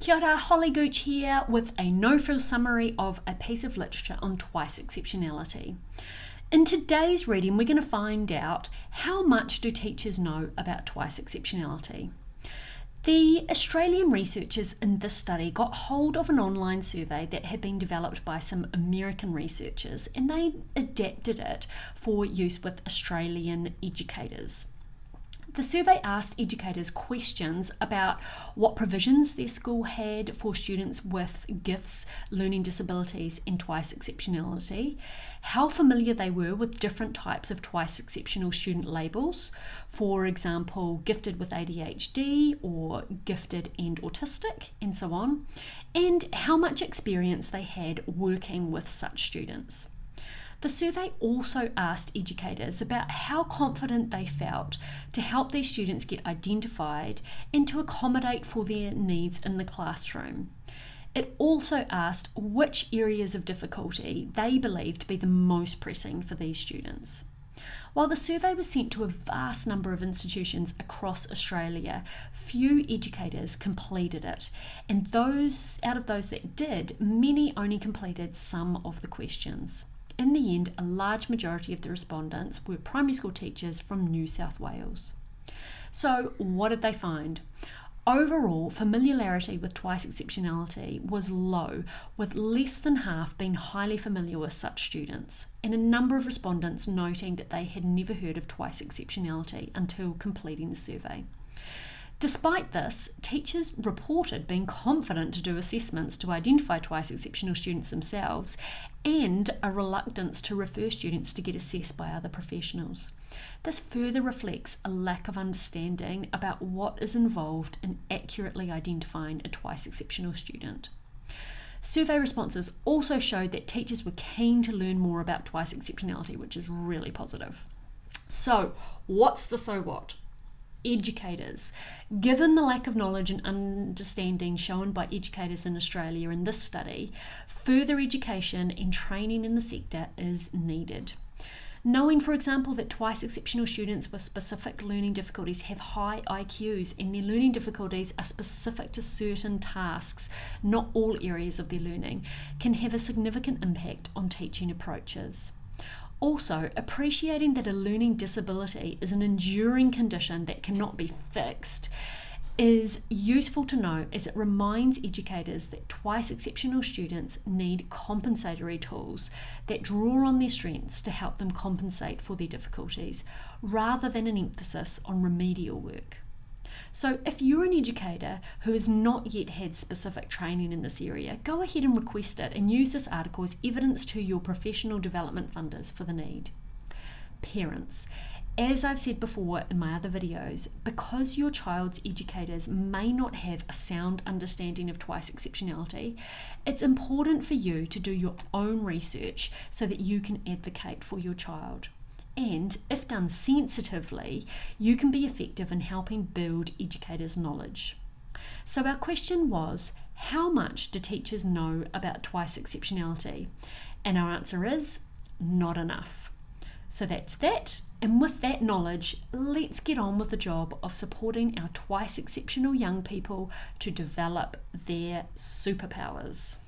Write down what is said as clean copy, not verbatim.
Kia ora, Holly Gooch here with a no-frill summary of a piece of literature on twice-exceptionality. In today's reading, we're going to find out how much do teachers know about twice-exceptionality. The Australian researchers in this study got hold of an online survey that had been developed by some American researchers, and they adapted it for use with Australian educators. The survey asked educators questions about what provisions their school had for students with gifts, learning disabilities, and twice-exceptionality, how familiar they were with different types of twice-exceptional student labels, for example, gifted with ADHD or gifted and autistic, and so on, and how much experience they had working with such students. The survey also asked educators about how confident they felt to help their students get identified and to accommodate for their needs in the classroom. It also asked which areas of difficulty they believed to be the most pressing for these students. While the survey was sent to a vast number of institutions across Australia, few educators completed it, and out of those that did, many only completed some of the questions. In the end, a large majority of the respondents were primary school teachers from New South Wales. So, what did they find? Overall, familiarity with twice-exceptionality was low, with less than half being highly familiar with such students, and a number of respondents noting that they had never heard of twice-exceptionality until completing the survey. Despite this, teachers reported being confident to do assessments to identify twice-exceptional students themselves and a reluctance to refer students to get assessed by other professionals. This further reflects a lack of understanding about what is involved in accurately identifying a twice-exceptional student. Survey responses also showed that teachers were keen to learn more about twice-exceptionality, which is really positive. So, what's the so what? Educators. Given the lack of knowledge and understanding shown by educators in Australia in this study, further education and training in the sector is needed. Knowing, for example, that twice-exceptional students with specific learning difficulties have high IQs and their learning difficulties are specific to certain tasks, not all areas of their learning, can have a significant impact on teaching approaches. Also, appreciating that a learning disability is an enduring condition that cannot be fixed is useful to know, as it reminds educators that twice-exceptional students need compensatory tools that draw on their strengths to help them compensate for their difficulties, rather than an emphasis on remedial work. So if you're an educator who has not yet had specific training in this area, go ahead and request it and use this article as evidence to your professional development funders for the need. Parents. As I've said before in my other videos, because your child's educators may not have a sound understanding of twice-exceptionality, it's important for you to do your own research so that you can advocate for your child. And if done sensitively, you can be effective in helping build educators' knowledge. So our question was, how much do teachers know about twice-exceptionality? And our answer is, not enough. So that's that, and with that knowledge, let's get on with the job of supporting our twice-exceptional young people to develop their superpowers.